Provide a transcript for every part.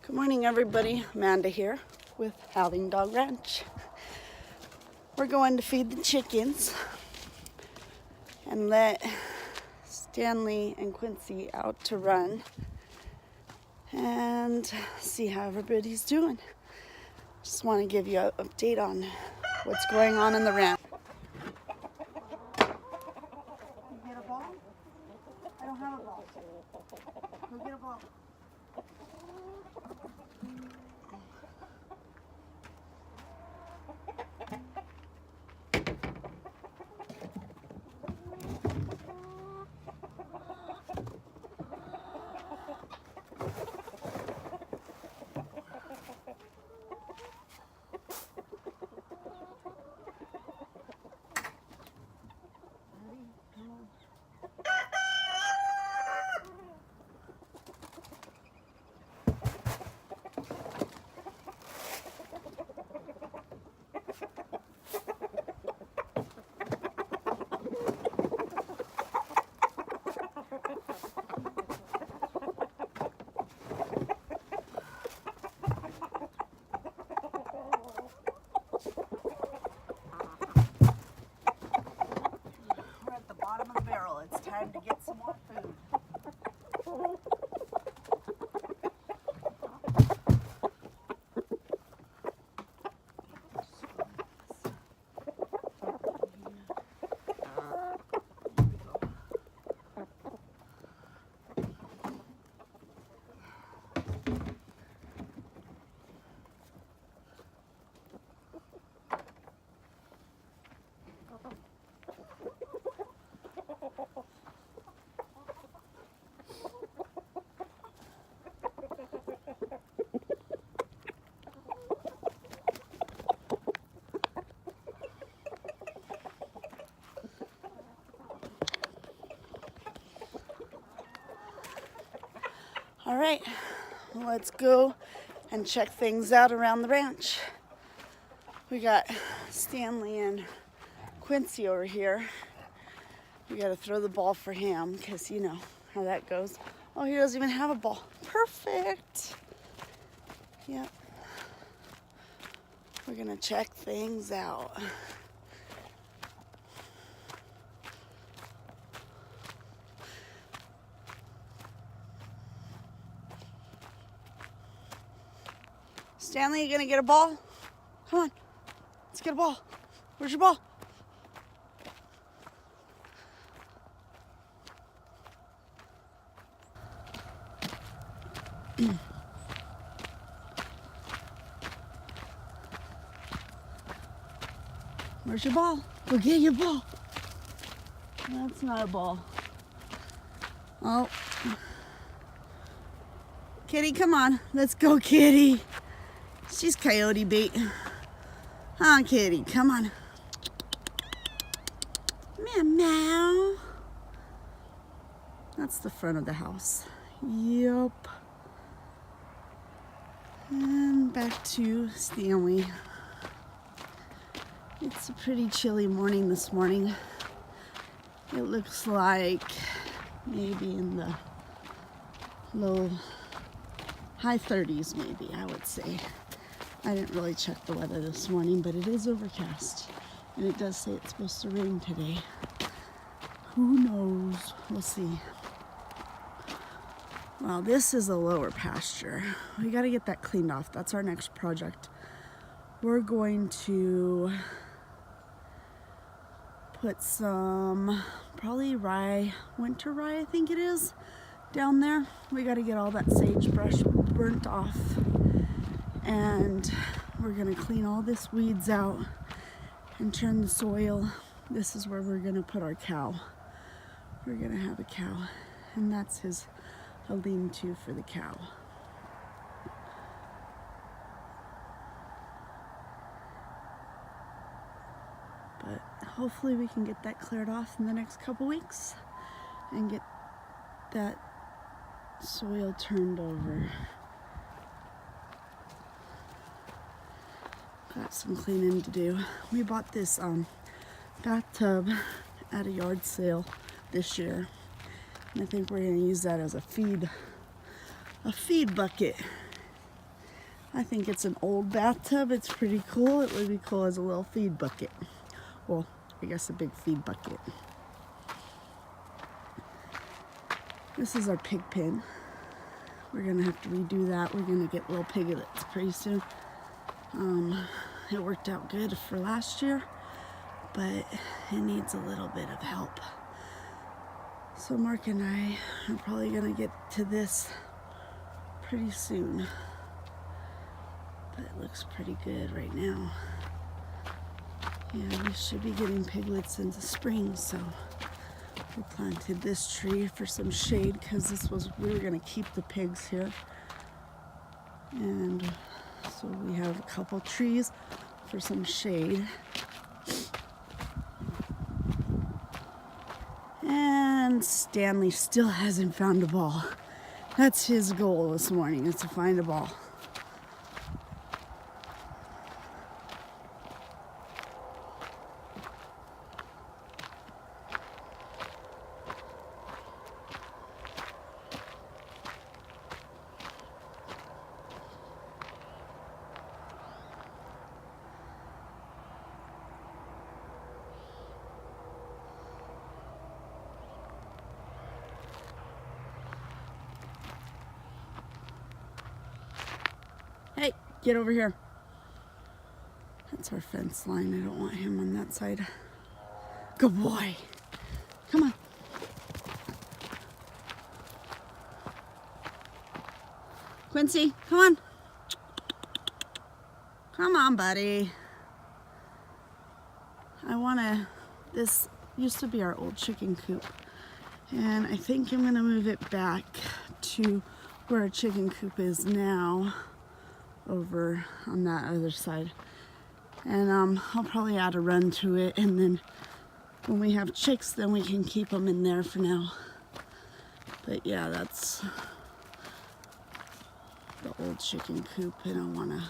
Good morning, everybody. Amanda here with Howling Dog Ranch. We're going to feed the chickens and let Stanley and Quincy out to run and see how everybody's doing. Just want to give you an update on what's going on in the ranch. You get a ball? I don't have a ball. Go get a ball. It's time to get some more food. All right, let's go and check things out around the ranch. We got Stanley and Quincy over here. We got to throw the ball for him because you know how that goes. Oh, he doesn't even have a ball. Perfect. Yep. We're going to check things out. Stanley, you gonna get a ball? Come on, let's get a ball. Where's your ball? Where's your ball? Go get your ball. That's not a ball. Oh. Kitty, come on. Let's go, Kitty. She's coyote bait. Huh, Kitty? Come on. Meow, meow. That's the front of the house. Yup. And back to Stanley. It's a pretty chilly morning this morning. It looks like maybe in the high 30s maybe, I would say. I didn't really check the weather this morning, but it is overcast. And it does say it's supposed to rain today. Who knows? We'll see. Well, this is a lower pasture. We got to get that cleaned off. That's our next project. We're going to put some, probably rye, winter rye I think it is, down there. We got to get all that sagebrush burnt off. And we're gonna clean all this weeds out and turn the soil. This is where we're gonna put our cow. We're gonna have a cow, and that's a lean-to for the cow. But hopefully we can get that cleared off in the next couple weeks and get that soil turned over. Got some cleaning to do. We bought this bathtub at a yard sale this year, and I think we're going to use that as a feed bucket. I think it's an old bathtub. It's pretty cool. It would be cool as a little feed bucket. Well, I guess a big feed bucket. This is our pig pen. We're gonna have to redo that. We're gonna get little piglets pretty soon. It worked out good for last year, but it needs a little bit of help. So Mark and I are probably gonna get to this pretty soon. But it looks pretty good right now. Yeah, we should be getting piglets in the spring, so we planted this tree for some shade because we were gonna keep the pigs here. And so we have a couple trees for some shade. And Stanley still hasn't found a ball. That's his goal this morning, is to find a ball. Hey, get over here. That's our fence line. I don't want him on that side. Good boy. Come on. Quincy, come on. Come on, buddy. This used to be our old chicken coop. And I think I'm gonna move it back to where our chicken coop is now, over on that other side. And I'll probably add a run to it, and then when we have chicks, then we can keep them in there for now. But yeah, that's the old chicken coop, and I want to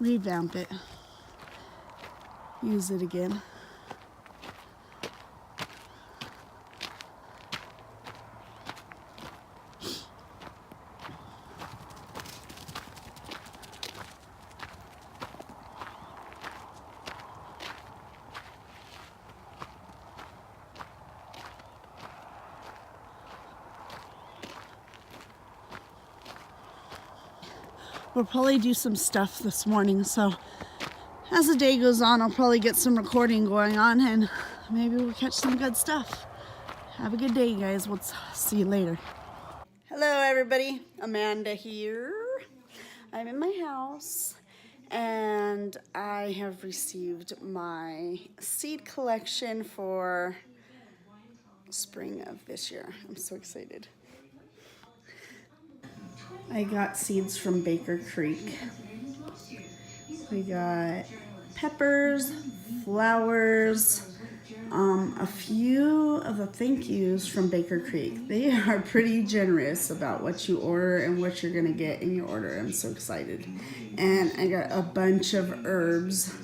revamp it, use it again. We'll probably do some stuff this morning, so as the day goes on, I'll probably get some recording going on, and maybe we'll catch some good stuff. Have a good day, guys. We'll see you later. Hello, everybody. Amanda here. I'm in my house, and I have received my seed collection for spring of this year. I'm so excited. I got seeds from Baker Creek. We got peppers, flowers, a few of the thank yous from Baker Creek. They are pretty generous about what you order and what you're gonna get in your order. I'm so excited. And I got a bunch of herbs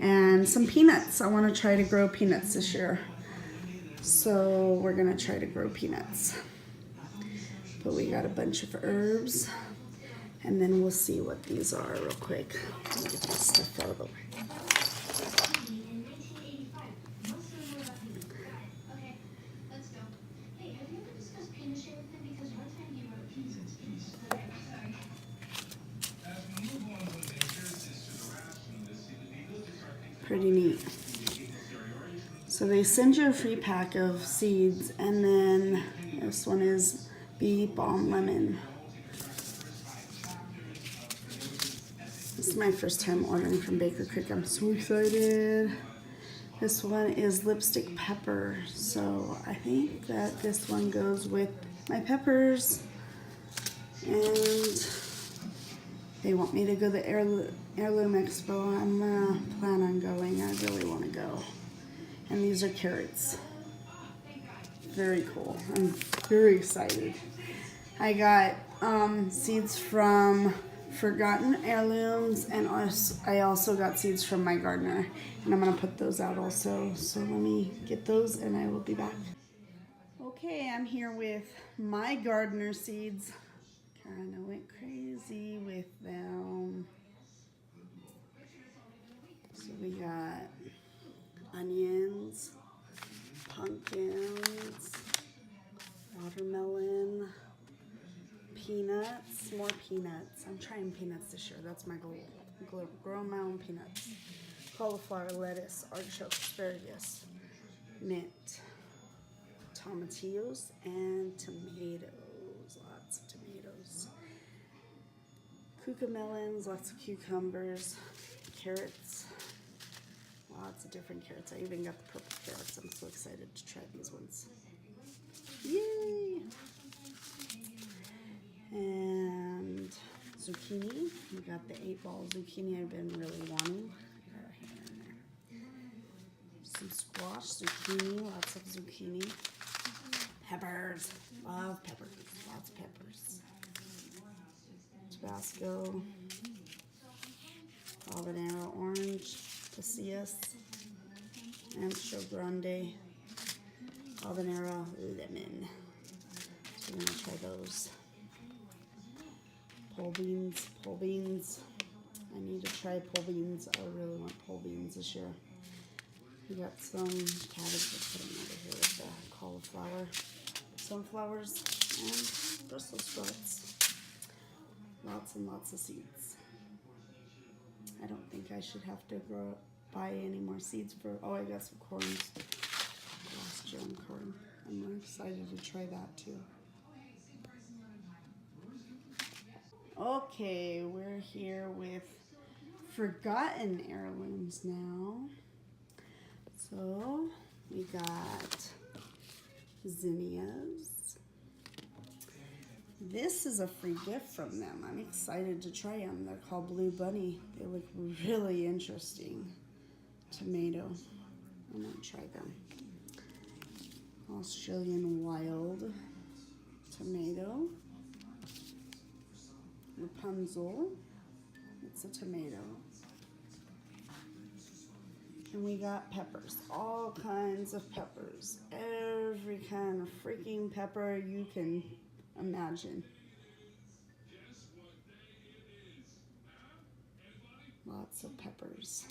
and some peanuts. I wanna try to grow peanuts this year. So we're gonna try to grow peanuts. But we got a bunch of herbs, and then we'll see what these are real quick. Let me get this stuff out of the way. Pretty neat. So they send you a free pack of seeds, and then this one is Bee Balm Lemon. This is my first time ordering from Baker Creek. I'm so excited. This one is Lipstick Pepper. So I think that this one goes with my peppers. And they want me to go to the Heirloom Expo. I'm gonna plan on going. I really want to go. And these are carrots. Very cool. I'm very excited. I got seeds from Forgotten Heirlooms, and I also got seeds from my gardener, and I'm gonna put those out also. So let me get those and I will be back. Okay, I'm here with my gardener seeds. kind of went crazy with them. So we got onions, pumpkins, watermelon, peanuts, more peanuts. I'm trying peanuts this year. That's my goal. Grow my own peanuts. Cauliflower, lettuce, artichoke, asparagus, mint, tomatillos, and tomatoes. Lots of tomatoes. Cucamelons, lots of cucumbers, carrots, lots of different carrots. I even got the purple carrots. I'm so excited to try these ones. Yay! And zucchini. We got the 8-ball zucchini I've been really wanting. Got our hair in there. Some squash, zucchini, lots of zucchini. Peppers. Love peppers. Lots of peppers. Tabasco. Habanero orange. Pasillas. Ancho grande. Habanero lemon. So we're going to try those. Pole beans. I need to try pole beans. I really want pole beans this year. We got some cabbage. We're putting over here with the cauliflower, sunflowers, and Brussels sprouts. Lots and lots of seeds. I don't think I should have to buy any more seeds for. Oh, I got some corn. Last year on corn. I'm excited to try that too. Okay, we're here with forgotten heirlooms now. So we got zinnias. This is a free gift from them. I'm excited to try them. They're called Blue Bunny. They look really interesting. Tomato. I'm gonna try them. Australian wild tomato. Rapunzel. It's a tomato. And we got peppers. All kinds of peppers. Every kind of freaking pepper you can imagine. Lots of peppers.